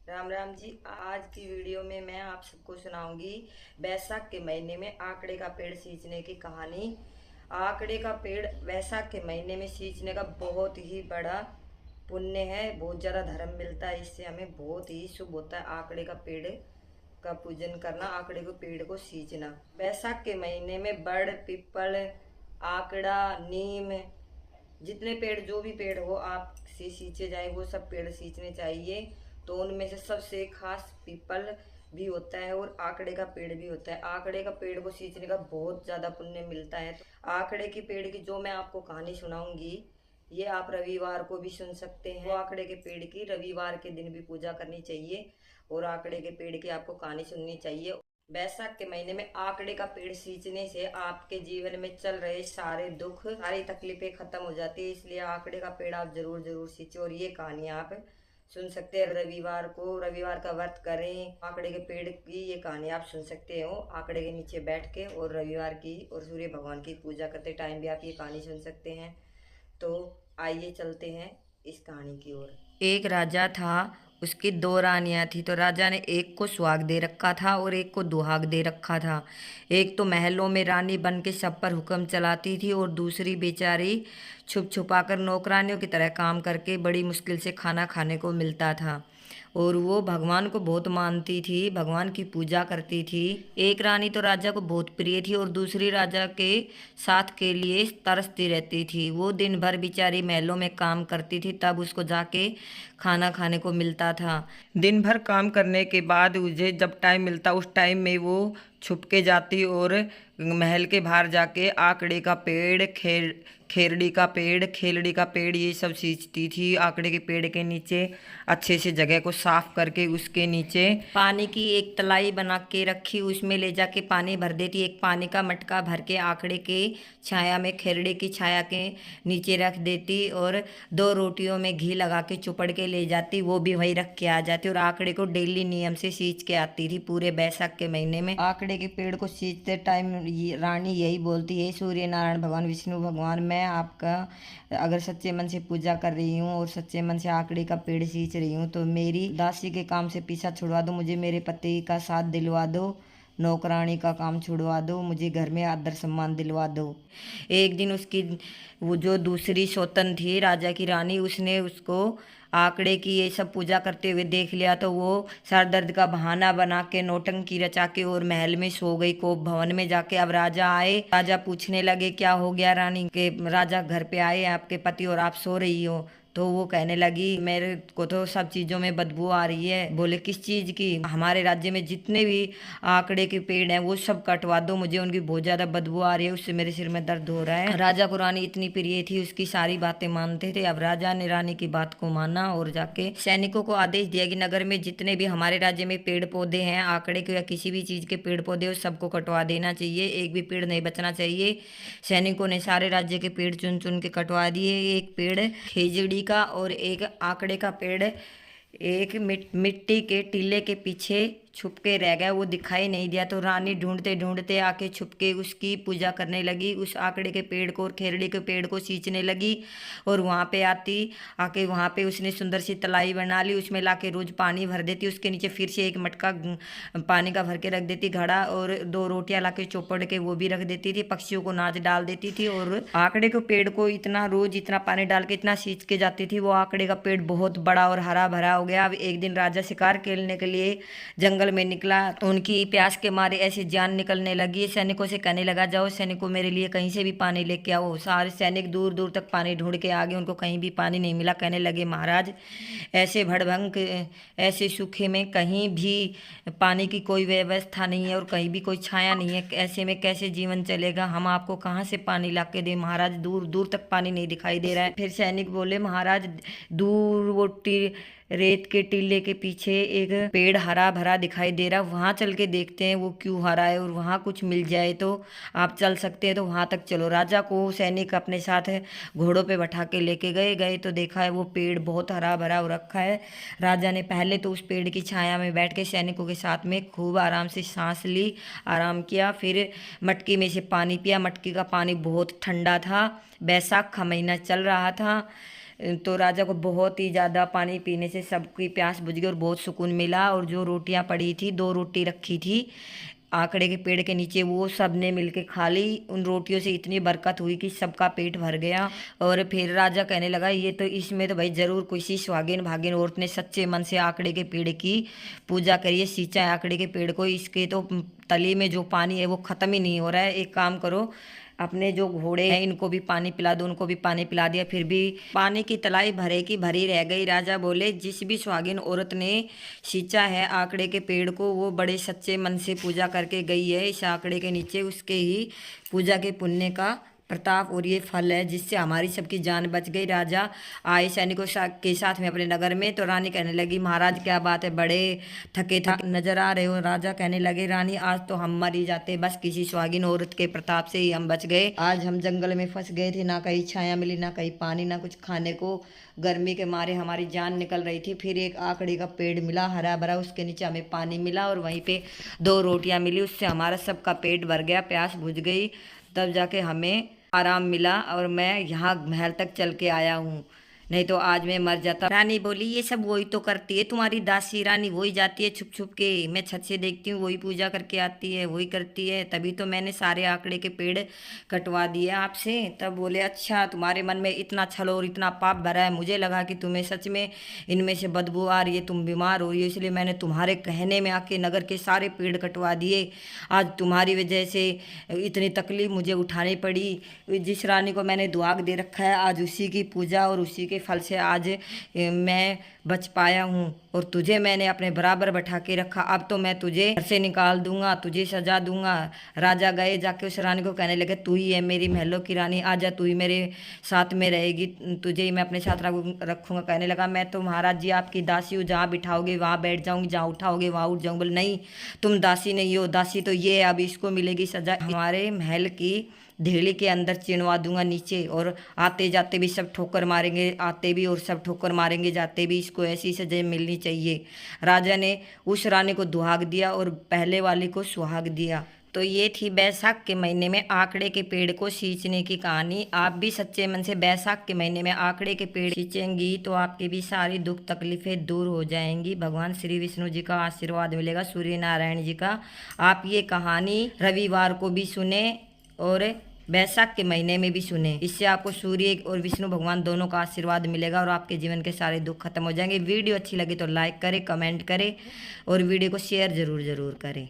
राम राम जी। आज की वीडियो में मैं आप सबको सुनाऊंगी बैसाख के महीने में आकड़े का पेड़ सींचने की कहानी। आकड़े का पेड़ वैसाख के महीने में सींचने का बहुत ही बड़ा पुण्य है, बहुत ज़्यादा धर्म मिलता है। इससे हमें बहुत ही शुभ होता है आकड़े का पेड़ का पूजन करना, आकड़े के पेड़ को सींचना। बैसाख के महीने में बड़, पीपल, आकड़ा, नीम, जितने पेड़, जो भी पेड़ हो आप से सींचे जाए वो सब पेड़ सींचने चाहिए। तो उनमें से सबसे खास पीपल भी होता है और आकड़े का पेड़ भी होता है। आकड़े का पेड़ को सींचने का बहुत ज़्यादा पुण्य मिलता है। तो आकड़े के पेड़ की जो मैं आपको कहानी सुनाऊंगी ये आप रविवार को भी सुन सकते हैं। आकड़े के पेड़ की रविवार के दिन भी पूजा करनी चाहिए और आकड़े के पेड़ की आपको कहानी सुननी चाहिए। बैसाख के महीने में आकड़े का पेड़ सींचने से आपके जीवन में चल रहे सारे दुख, सारी तकलीफें खत्म हो जाती है। इसलिए आकड़े का पेड़ आप जरूर जरूर सींचे और ये कहानी आप सुन सकते हैं। रविवार को, रविवार का व्रत करें, आकड़े के पेड़ की ये कहानी आप सुन सकते हो आकड़े के नीचे बैठ के, और रविवार की और सूर्य भगवान की पूजा करते टाइम भी आप ये कहानी सुन सकते हैं। तो आइए चलते हैं इस कहानी की ओर। एक राजा था, उसकी दो रानियां थी। तो राजा ने एक को सुहाग दे रखा था और एक को दुहाग दे रखा था। एक तो महलों में रानी बन के सब पर हुक्म चलाती थी और दूसरी बेचारी छुप छुपा कर नौकरानियों की तरह काम करके बड़ी मुश्किल से खाना खाने को मिलता था। और वो भगवान को बहुत मानती थी, भगवान की पूजा करती थी। एक रानी तो राजा को बहुत प्रिय थी और दूसरी राजा के साथ के लिए तरसती रहती थी। वो दिन भर बेचारी महलों में काम करती थी, तब उसको जाके खाना खाने को मिलता था। दिन भर काम करने के बाद मुझे जब टाइम मिलता उस टाइम में वो छुप के जाती और महल के बाहर जाके आकड़े का पेड़, खेरड़ी का पेड़, खेलड़ी का पेड़ ये सब सींचती थी। आकड़े के पेड़ के नीचे अच्छे से जगह को साफ करके उसके नीचे पानी की एक तलाई बना के रखी, उसमें ले जाके पानी भर देती। एक पानी का मटका भर के आकड़े के छाया में, खेरड़े की छाया के नीचे रख देती और दो रोटियों में घी लगा के चुपड़ के ले जाती, वो भी वही रख के आ जाती और आकड़े को डेली नियम से सींच के आती थी। पूरे बैसाख के महीने में आकड़े के पेड़ को सींचते टाइम रानी यही बोलती है, सूर्य नारायण भगवान, विष्णु भगवान, मैं आपका अगर सच्चे मन से पूजा कर रही हूँ और सच्चे मन से आकड़े का पेड़ सींच रही हूँ तो मेरी दासी के काम से पीछा छुड़वा दो, मुझे मेरे पति का साथ दिलवा दो, नौकरानी का काम छुड़वा दो, मुझे घर में आदर सम्मान दिलवा दो। एक दिन उसकी वो जो दूसरी सौतन थी राजा की रानी, उसने उसको आकड़े की ये सब पूजा करते हुए देख लिया। तो वो सर दर्द का बहाना बना के नौटंकी रचा के और महल में सो गई। कोप भवन में जाके अब राजा आए, राजा पूछने लगे क्या हो गया रानी के, राजा घर पे आए आपके पति और आप सो रही हो। तो वो कहने लगी मेरे को तो सब चीजों में बदबू आ रही है। बोले किस चीज की? हमारे राज्य में जितने भी आकड़े के पेड़ हैं वो सब कटवा दो, मुझे उनकी बहुत ज्यादा बदबू आ रही है, उससे मेरे सिर में दर्द हो रहा है। राजा को रानी इतनी प्रिय थी, उसकी सारी बातें मानते थे। अब राजा ने रानी की बात को माना और जाके सैनिकों को आदेश दिया कि नगर में जितने भी हमारे राज्य में पेड़ पौधे हैं, आकड़े के या किसी भी चीज के पेड़ पौधे हो, सबको कटवा देना चाहिए, एक भी पेड़ नहीं बचना चाहिए। सैनिकों ने सारे राज्य के पेड़ चुन चुन के कटवा दिए। एक पेड़ खेजड़ी का और एक आकड़े का पेड़ एक मिट्टी के टीले के पीछे छुप के रह गया, वो दिखाई नहीं दिया। तो रानी ढूंढते ढूंढते आके छुप के उसकी पूजा करने लगी, उस आकड़े के पेड़ को और खेरड़ी के पेड़ को सींचने लगी। और वहाँ पे आके वहाँ पे उसने सुंदर सी तलाई बना ली, उसमें लाके रोज पानी भर देती, उसके नीचे फिर से एक मटका पानी का भर के रख देती घड़ा, और दो रोटियां लाके चौपड़ के वो भी रख देती थी, पक्षियों को नाच डाल देती थी। और आकड़े के पेड़ को इतना रोज इतना पानी डाल के इतना सींच के जाती थी, वो आकड़े का पेड़ बहुत बड़ा और हरा भरा हो गया। अब एक दिन राजा शिकार खेलने के लिए जंगल में निकला, उनकी प्यास के मारे ऐसी जान निकलने लगी। सैनिकों से कहने लगा जाओ सैनिकों मेरे लिए कहीं से भी पानी लेके आओ। सारे सैनिक दूर दूर तक पानी ढूंढ के आ गए, उनको कहीं भी पानी नहीं मिला। कहने लगे महाराज ऐसे भड़भंग ऐसे सूखे में कहीं भी पानी की कोई व्यवस्था नहीं है और कहीं भी कोई छाया नहीं है, ऐसे में कैसे जीवन चलेगा, हम आपको कहाँ से पानी ला के दें महाराज, दूर दूर तक पानी नहीं दिखाई दे रहा है। फिर सैनिक बोले महाराज दूर वो रेत के टीले के पीछे एक पेड़ हरा भरा दिखाई दे रहा, वहां चल के देखते हैं वो क्यों हरा है, और वहां कुछ मिल जाए तो आप चल सकते हैं तो वहां तक चलो। राजा को सैनिक अपने साथ घोड़ों पे बैठा के लेके गए तो देखा है वो पेड़ बहुत हरा भरा हो रखा है। राजा ने पहले तो उस पेड़ की छाया में बैठ के सैनिकों के साथ में खूब आराम से सांस ली, आराम किया, फिर मटकी में से पानी पिया। मटकी का पानी बहुत ठंडा था, बैसाख का महीना चल रहा था। तो राजा को बहुत ही ज़्यादा पानी पीने से सबकी प्यास बुझ गई और बहुत सुकून मिला। और जो रोटियां पड़ी थी, 2 रोटी रखी थी आकड़े के पेड़ के नीचे, वो सब ने मिलके खा ली। उन रोटियों से इतनी बरकत हुई कि सबका पेट भर गया। और फिर राजा कहने लगा, ये तो इसमें तो भाई जरूर किसी सुहागिन भागिन औरत ने सच्चे मन से आकड़े के पेड़ की पूजा करिए, सींचा है आकड़े के पेड़ को। इसके तो तली में जो पानी है वो खत्म ही नहीं हो रहा है। एक काम करो, अपने जो घोड़े हैं इनको भी पानी पिला दो। उनको भी पानी पिला दिया, फिर भी पानी की तलाई भरे की भरी रह गई। राजा बोले, जिस भी सुहागिन औरत ने सींचा है आकड़े के पेड़ को, वो बड़े सच्चे मन से पूजा करके गई है इस आकड़े के नीचे, उसके ही पूजा के पुण्य का प्रताप और ये फल है जिससे हमारी सबकी जान बच गई। राजा आए सैनिकों के साथ में अपने नगर में, तो रानी कहने लगी, महाराज क्या बात है, बड़े थके थके नजर आ रहे हो। राजा कहने लगे, रानी आज तो हम मर ही जाते, बस किसी सुहागिन औरत के प्रताप से ही हम बच गए। आज हम जंगल में फंस गए थे, ना कहीं छाया मिली, ना कहीं पानी, ना कुछ खाने को। गर्मी के मारे हमारी जान निकल रही थी। फिर एक आकड़ी का पेड़ मिला हरा भरा, उसके नीचे हमें पानी मिला और वहीं पे 2 रोटियां मिली, उससे हमारा सबका पेट भर गया, प्यास बुझ गई। तब जाके हमें आराम मिला और मैं यहाँ महल तक चल के आया हूँ, नहीं तो आज मैं मर जाता। रानी बोली, ये सब वही तो करती है तुम्हारी दासी रानी, वही जाती है छुप छुप के, मैं छत से देखती हूँ वही पूजा करके आती है, वही करती है, तभी तो मैंने सारे आकड़े के पेड़ कटवा दिए आपसे। तब बोले, अच्छा तुम्हारे मन में इतना छल और इतना पाप भरा है, मुझे लगा कि तुम्हें सच में इनमें से बदबू आ रही है, तुम बीमार हो रही हो, इसलिए मैंने तुम्हारे कहने में आके नगर के सारे पेड़ कटवा दिए। आज तुम्हारी वजह से इतनी तकलीफ मुझे उठानी पड़ी। जिस रानी को मैंने दुआग दे रखा है, आज उसी की पूजा और उसी के फल से आज मैं बच पाया हूँ। और तुझे मैंने अपने बराबर बैठा के रखा, अब तो मैं तुझे घर से निकाल दूंगा, तुझे सजा दूंगा। राजा गए, जाके उस रानी को कहने लगे, तू ही है मेरी महलों की रानी, आजा तू ही मेरे साथ में रहेगी, तुझे ही मैं अपने साथ रखूंगा। कहने लगा, मैं तो महाराज जी आपकी दासी हूँ, जहाँ बिठाओगे वहाँ बैठ जाऊंगी, जहाँ उठाओगे वहाँ उठ जाऊंगी। बोले, नहीं तुम दासी नहीं हो, दासी तो ये है, अब इसको मिलेगी सजा, हमारे महल की धेली के अंदर चिनवा दूंगा नीचे, और आते जाते भी सब ठोकर मारेंगे, आते भी और सब ठोकर मारेंगे जाते भी, इसको ऐसी सजा मिलनी चाहिए। राजा ने उस रानी को दुहाग दिया और पहले वाली को सुहाग दिया। तो ये थी बैसाख के महीने में आकड़े के पेड़ को सींचने की कहानी। आप भी सच्चे मन से बैसाख के महीने में आकड़े के पेड़ सींचेंगी तो आपके भी सारी दुख तकलीफें दूर हो जाएंगी, भगवान श्री विष्णु जी का आशीर्वाद मिलेगा, सूर्य नारायण जी का। आप ये कहानी रविवार को भी सुने और बैसाख के महीने में भी सुने, इससे आपको सूर्य और विष्णु भगवान दोनों का आशीर्वाद मिलेगा और आपके जीवन के सारे दुख खत्म हो जाएंगे। वीडियो अच्छी लगी तो लाइक करें, कमेंट करें और वीडियो को शेयर ज़रूर करें।